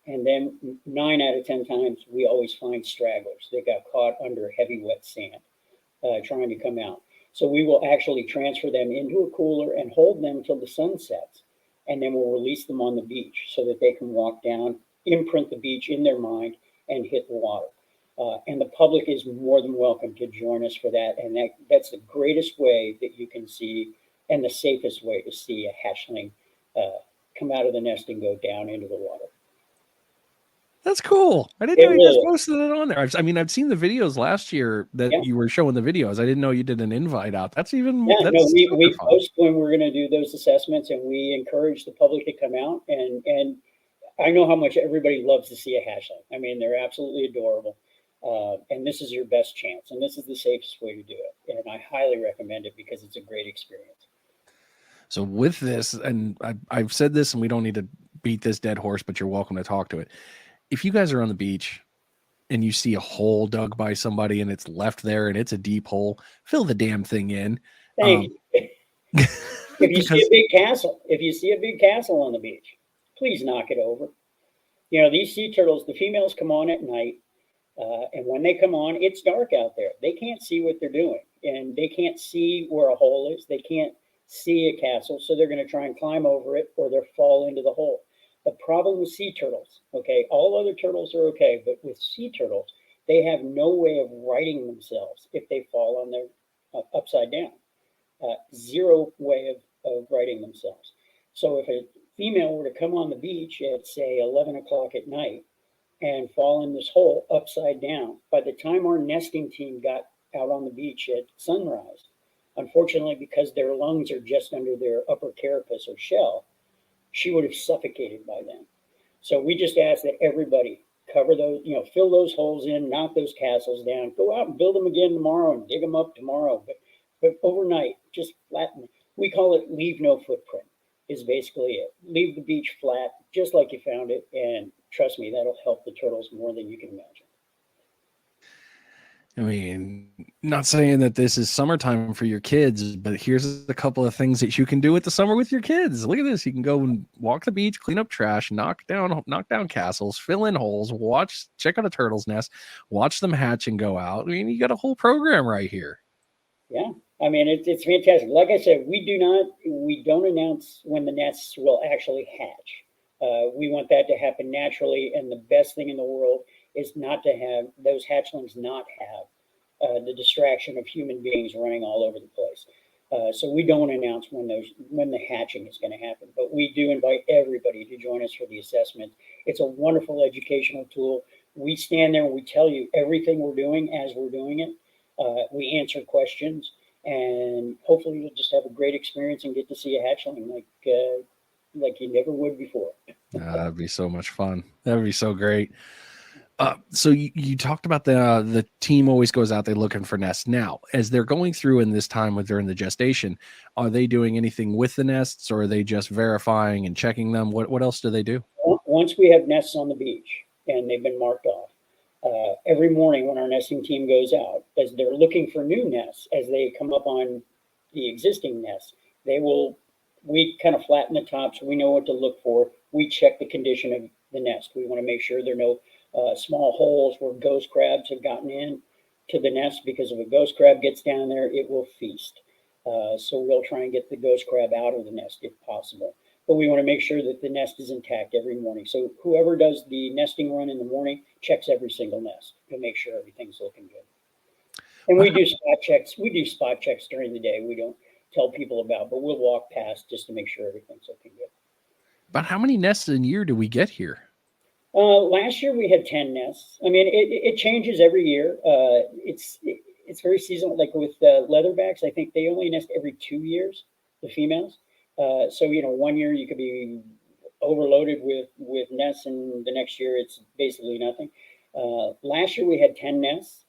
And then 9 out of 10 times, we always find stragglers that got caught under heavy, wet sand trying to come out. So we will actually transfer them into a cooler and hold them till the sun sets. And then we'll release them on the beach so that they can walk down, imprint the beach in their mind, and hit the water. And the public is more than welcome to join us for that. And that's the greatest way that you can see, and the safest way to see a hatchling come out of the nest and go down into the water. That's cool. I didn't know you guys posted it on there. I've seen the videos last year that you were showing the videos. I didn't know you did an invite out. That's even more. Yeah, no, we post when we're going to do those assessments, and we encourage the public to come out. And I know how much everybody loves to see a hatchling. I mean, they're absolutely adorable. And this is your best chance, and this is the safest way to do it. And I highly recommend it because it's a great experience. So with this, and I've said this, and we don't need to beat this dead horse, but you're welcome to talk to it. If you guys are on the beach and you see a hole dug by somebody and it's left there and it's a deep hole, fill the damn thing in. Thank you. If you see Because a big castle, if you see a big castle on the beach, please knock it over. You know, these sea turtles, the females come on at night, and when they come on, it's dark out there. They can't see what they're doing, and they can't see where a hole is. They can't see a castle, so they're going to try and climb over it, or they'll fall into the hole. The problem with sea turtles, okay, all other turtles are okay, but with sea turtles, they have no way of righting themselves if they fall on their upside down. Zero way of righting themselves. So if a female were to come on the beach at, say, 11 o'clock at night and fall in this hole upside down, by the time our nesting team got out on the beach at sunrise, unfortunately, because their lungs are just under their upper carapace or shell, she would have suffocated by then. So we just ask that everybody cover those, you know, fill those holes in, knock those castles down, go out and build them again tomorrow and dig them up tomorrow. But overnight, just flatten. We call it leave no footprint is basically it. Leave the beach flat, just like you found it. And trust me, that'll help the turtles more than you can imagine. I mean, not saying that this is summertime for your kids, but here's a couple of things that you can do with the summer with your kids. Look at this. You can go and walk the beach, clean up trash, knock down castles, fill in holes, check out a turtle's nest, watch them hatch and go out. I mean, you got a whole program right here. Yeah. I mean, it's fantastic. Like I said, we don't announce when the nests will actually hatch. We want that to happen naturally. And the best thing in the world is not to have those hatchlings not have the distraction of human beings running all over the place. So we don't announce when the hatching is going to happen, but we do invite everybody to join us for the assessment. It's a wonderful educational tool. We stand there and we tell you everything we're doing as we're doing it. We answer questions, and hopefully you'll just have a great experience and get to see a hatchling like you never would before. That'd be so much fun. That'd be so great. So you talked about the team always goes out there looking for nests. Now, as they're going through in this time during the gestation, are they doing anything with the nests, or are they just verifying and checking them? What else do they do? Once we have nests on the beach and they've been marked off, every morning when our nesting team goes out, as they're looking for new nests, as they come up on the existing nests, we kind of flatten the top so we know what to look for. We check the condition of the nest. We want to make sure there are no small holes where ghost crabs have gotten in to the nest, because if a ghost crab gets down there, it will feast. So we'll try and get the ghost crab out of the nest if possible. But we want to make sure that the nest is intact every morning. So whoever does the nesting run in the morning checks every single nest to make sure everything's looking good. And we do spot checks. We do spot checks during the day. We don't tell people about, but we'll walk past just to make sure everything's looking good. About how many nests a year do we get here? Last year we had 10 nests. I mean, it changes every year. It's very seasonal. Like with leatherbacks, I think they only nest every 2 years, the females. So, you know, 1 year you could be overloaded with nests, and the next year it's basically nothing. Last year we had 10 nests,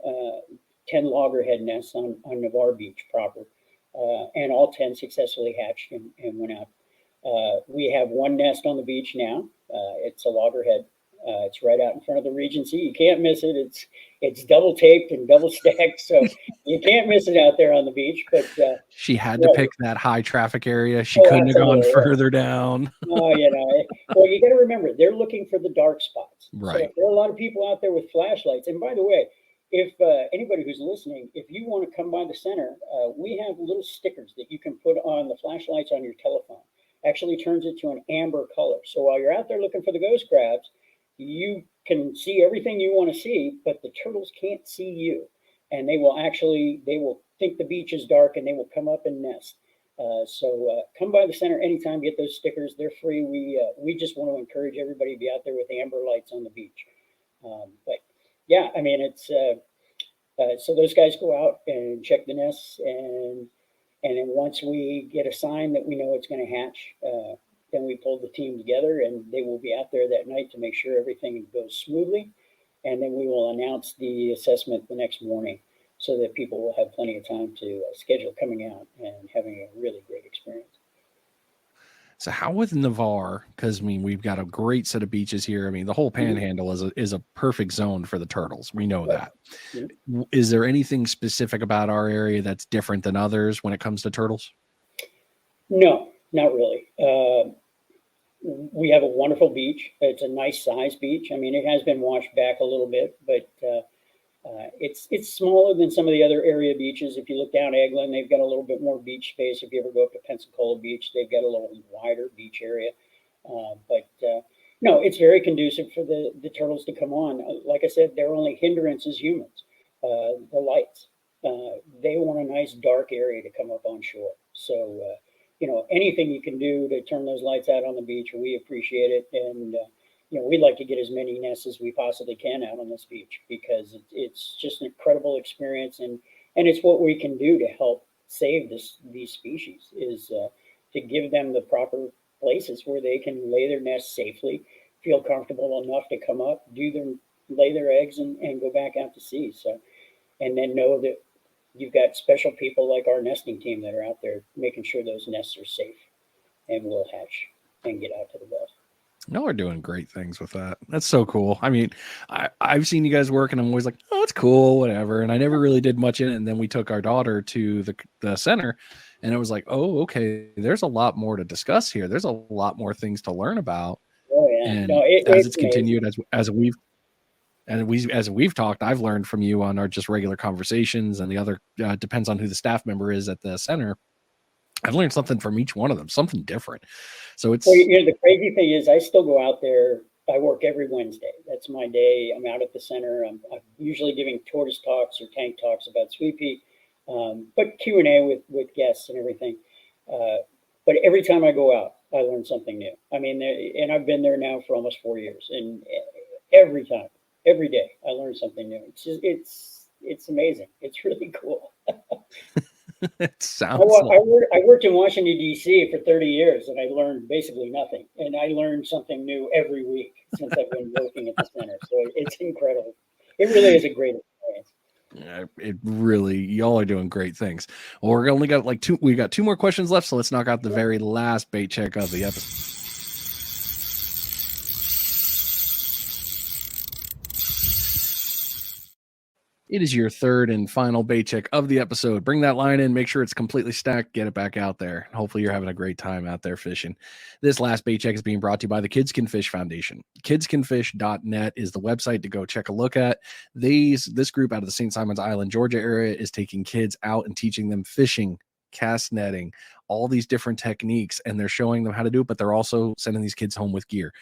10 loggerhead nests on Navarre Beach proper, and all 10 successfully hatched and went out. We have one nest on the beach now. It's a loggerhead. It's right out in front of the Regency. You can't miss it. It's double taped and double stacked, so you can't miss it out there on the beach. But she had to pick that high traffic area. She couldn't have gone further down. Oh, you know. Well, you got to remember, they're looking for the dark spots. Right. So if there are a lot of people out there with flashlights, and by the way, if anybody who's listening, if you want to come by the center, we have little stickers that you can put on the flashlights on your telephone. Actually turns it to an amber color. So while you're out there looking for the ghost crabs, you can see everything you want to see, but the turtles can't see you. And they will think the beach is dark, and they will come up and nest. So come by the center anytime, get those stickers. They're free. We just want to encourage everybody to be out there with amber lights on the beach. But yeah, I mean, it's so those guys go out and check the nests, and then once we get a sign that we know it's going to hatch, then we pulled the team together, and they will be out there that night to make sure everything goes smoothly. And then we will announce the assessment the next morning so that people will have plenty of time to schedule coming out and having a really great experience. So how with Navarre? Because I mean, we've got a great set of beaches here. I mean, the whole Panhandle is a perfect zone for the turtles. We know that. Is there anything specific about our area that's different than others when it comes to turtles? No, not really. We have a wonderful beach. It's a nice size beach. I mean, it has been washed back a little bit, but it's smaller than some of the other area beaches. If you look down Eglin, they've got a little bit more beach space. If you ever go up to Pensacola Beach, they've got a little wider beach area. But no, it's very conducive for the turtles to come on. Like I said, their only hindrance is humans, the lights. They want a nice dark area to come up on shore. So, anything you can do to turn those lights out on the beach, we appreciate it. And we'd like to get as many nests as we possibly can out on this beach because it's just an incredible experience, and it's what we can do to help save these species is to give them the proper places where they can lay their nests safely, feel comfortable enough to come up, lay their eggs, and go back out to sea. So, and then know that you've got special people like our nesting team that are out there making sure those nests are safe and will hatch and get out to the Gulf. No, we're doing great things with that. That's so cool. I mean, I've seen you guys work, and I'm always like, oh, it's cool, whatever. And I never really did much in it. And then we took our daughter to the center, and it was like, oh, okay, there's a lot more to discuss here. There's a lot more things to learn about. Oh yeah. And No, as it's continued, as we've talked, I've learned from you on our just regular conversations, and the other depends on who the staff member is at the center. I've learned something from each one of them, something different. So it's the crazy thing is I still go out there. I work every Wednesday. That's my day. I'm out at the center. I'm usually giving tortoise talks or tank talks about Sweepy, but Q&A with guests and everything. But every time I go out, I learn something new. I mean, and I've been there now for almost 4 years, and every time, every day, I learn something new. It's amazing. It's really cool. It sounds. I worked in Washington D.C. for 30 years, and I learned basically nothing. And I learned something new every week since I've been working at the center. So it's incredible. It really is a great experience. Yeah, it really, y'all are doing great things. Well, we're only got we got 2 more questions left, so let's knock out the very last bait check of the episode. It is your third and final bait check of the episode. Bring that line in, make sure it's completely stacked, get it back out there. Hopefully you're having a great time out there fishing. This last bait check is being brought to you by the Kids Can Fish Foundation. kidscanfish.net is the website to go check a look at. This group out of the St. Simons Island, Georgia area is taking kids out and teaching them fishing, cast netting, all these different techniques, and they're showing them how to do it, but they're also sending these kids home with gear.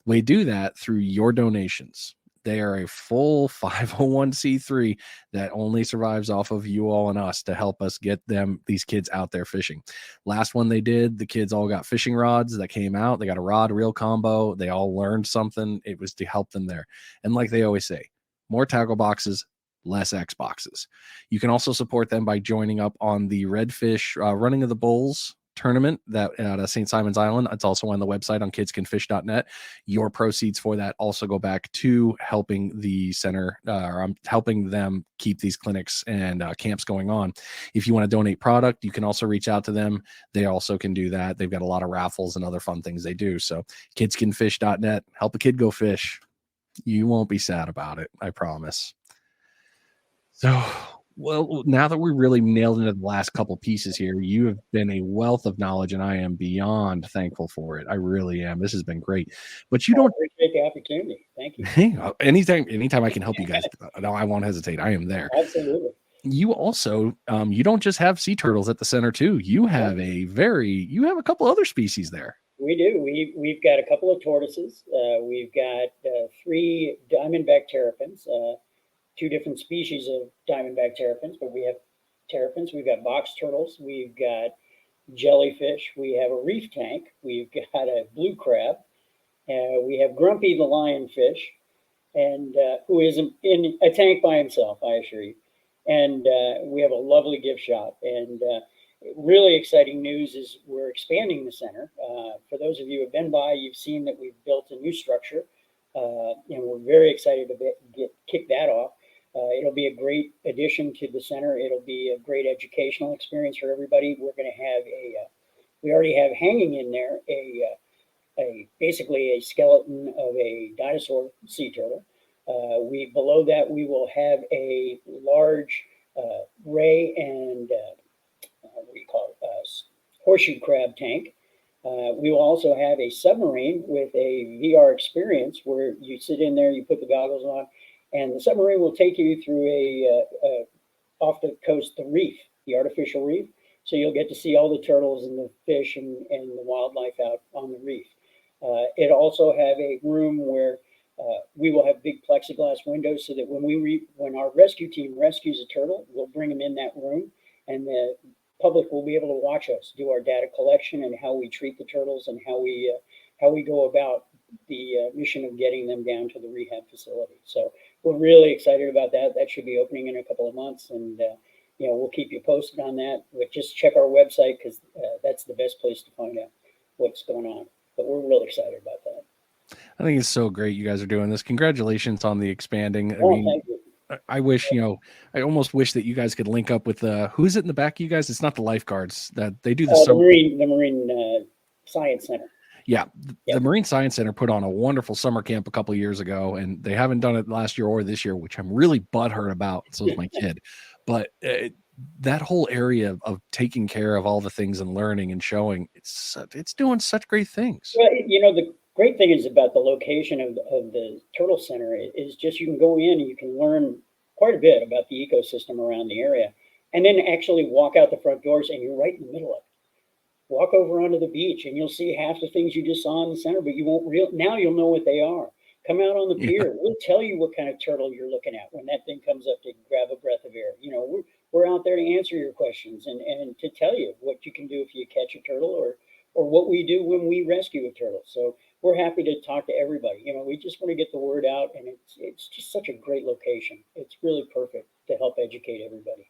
We do that through your donations. They are a full 501c3 that only survives off of you all and us to help us get these kids out there fishing. Last one they did, the kids all got fishing rods that came out. They got a rod reel combo. They all learned something. It was to help them there. And like they always say, more tackle boxes, less X boxes. You can also support them by joining up on the Redfish Running of the Bulls tournament that at St. Simons Island. It's also on the website on kidscanfish.net. Your proceeds for that also go back to helping the center, helping them keep these clinics and camps going on. If you want to donate product, you can also reach out to them. They also can do that. They've got a lot of raffles and other fun things they do. So kidscanfish.net, help a kid go fish. You won't be sad about it, I promise. So, well, now that we really nailed into the last couple pieces here, you have been a wealth of knowledge, and I am beyond thankful for it. I really am. This has been great. But you don't appreciate the opportunity. Thank you. Anytime I can help you guys, no, I won't hesitate. I am there. Absolutely. You also, you don't just have sea turtles at the center too. You have a couple other species there. We do. We've got a couple of tortoises. We've got 3 diamondback terrapins. 2 different species of diamondback terrapins, but we have terrapins, we've got box turtles, we've got jellyfish, we have a reef tank, we've got a blue crab, we have Grumpy the lionfish, and who is in a tank by himself, I assure you. And we have a lovely gift shop. And really exciting news is we're expanding the center. For those of you who have been by, you've seen that we've built a new structure, and we're very excited to kick that off. It'll be a great addition to the center. It'll be a great educational experience for everybody. We're going to have we already have hanging in there basically a skeleton of a dinosaur sea turtle. Below that we will have a large ray and what do you call it? Horseshoe crab tank. We will also have a submarine with a VR experience where you sit in there, you put the goggles on, and the submarine will take you through a off the coast, the reef, the artificial reef. So you'll get to see all the turtles and the fish and the wildlife out on the reef. It also have a room where we will have big plexiglass windows so that when our rescue team rescues a turtle, we'll bring them in that room, and the public will be able to watch us do our data collection and how we treat the turtles and how we go about the mission of getting them down to the rehab facility. So we're really excited about that. That should be opening in a couple of months, and we'll keep you posted on that. But just check our website because that's the best place to find out what's going on. But we're really excited about that. I think it's so great you guys are doing this. Congratulations on the expanding. Thank you. I wish, I almost wish that you guys could link up with who's it in the back, you guys? It's not the lifeguards that they do the Marine Science Center. Yeah, the Marine Science Center put on a wonderful summer camp a couple of years ago, and they haven't done it last year or this year, which I'm really butthurt about. So is my kid. But that whole area of taking care of all the things and learning and showing, it's doing such great things. Well, the great thing is about the location of the Turtle Center is just you can go in and you can learn quite a bit about the ecosystem around the area, and then actually walk out the front doors and you're right in the middle of it. Walk over onto the beach and you'll see half the things you just saw in the center, but you won't now you'll know what they are. Come out on the pier. We'll tell you what kind of turtle you're looking at when that thing comes up to grab a breath of air. We're out there to answer your questions and to tell you what you can do if you catch a turtle or what we do when we rescue a turtle. So we're happy to talk to everybody. We just want to get the word out, and it's just such a great location. It's really perfect to help educate everybody.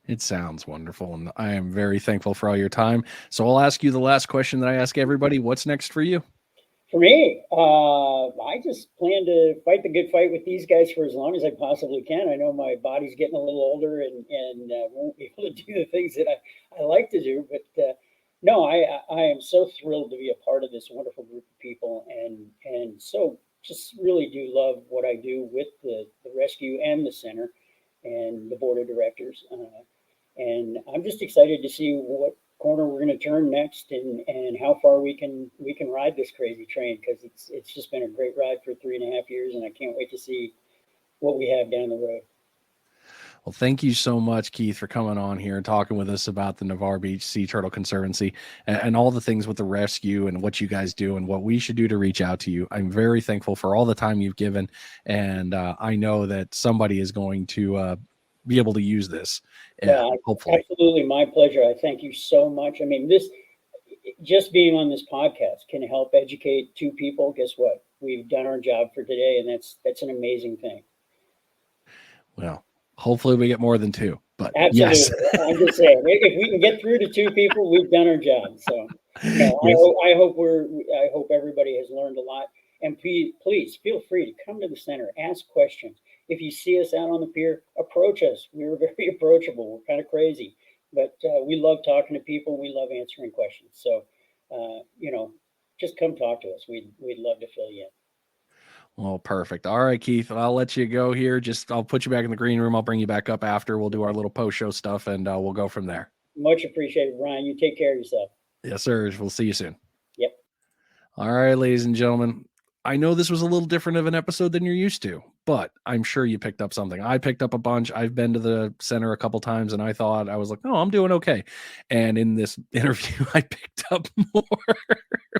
It sounds wonderful, and I am very thankful for all your time. So I'll ask you the last question that I ask everybody. What's next for you? For me, I just plan to fight the good fight with these guys for as long as I possibly can. I know my body's getting a little older and won't be able to do the things that I like to do, but no, I am so thrilled to be a part of this wonderful group of people, and so just really do love what I do with the rescue and the center and the board of directors. And I'm just excited to see what corner we're going to turn next and how far we can ride this crazy train, because it's just been a great ride for 3.5 years, and I can't wait to see what we have down the road. Well, thank you so much, Keith, for coming on here and talking with us about the Navarre Beach Sea Turtle Conservancy and all the things with the rescue and what you guys do and what we should do to reach out to you. I'm very thankful for all the time you've given, and I know that somebody is going to be able to use this. Hopefully. Absolutely, my pleasure. I thank you so much. I mean, just being on this podcast can help educate 2 people. Guess what? We've done our job for today, and that's an amazing thing. Well, hopefully we get more than 2, but absolutely. Yes. I'm just saying, if we can get through to 2 people, we've done our job. So yes. I hope everybody has learned a lot. And please feel free to come to the center, ask questions. If you see us out on the pier, approach us. We're very approachable. We're kind of crazy, but we love talking to people. We love answering questions. So, just come talk to us. We'd love to fill you in. Well, perfect. All right, Keith, I'll let you go here. I'll put you back in the green room. I'll bring you back up after. We'll do our little post-show stuff, and we'll go from there. Much appreciated, Ryan. You take care of yourself. Yes, sir. We'll see you soon. Yep. All right, ladies and gentlemen. I know this was a little different of an episode than you're used to, but I'm sure you picked up something. I picked up a bunch. I've been to the center a couple times, and I was like, oh, I'm doing okay. And in this interview, I picked up more,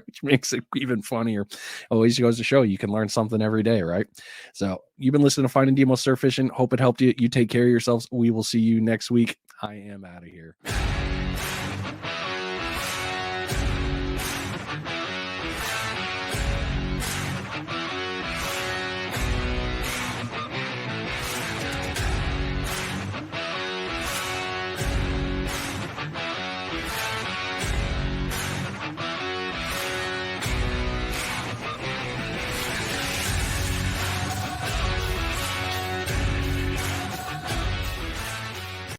which makes it even funnier. Always goes to show you can learn something every day, right? So you've been listening to Finding Demo Surf Fishing. Hope it helped you. You take care of yourselves. We will see you next week. I am out of here.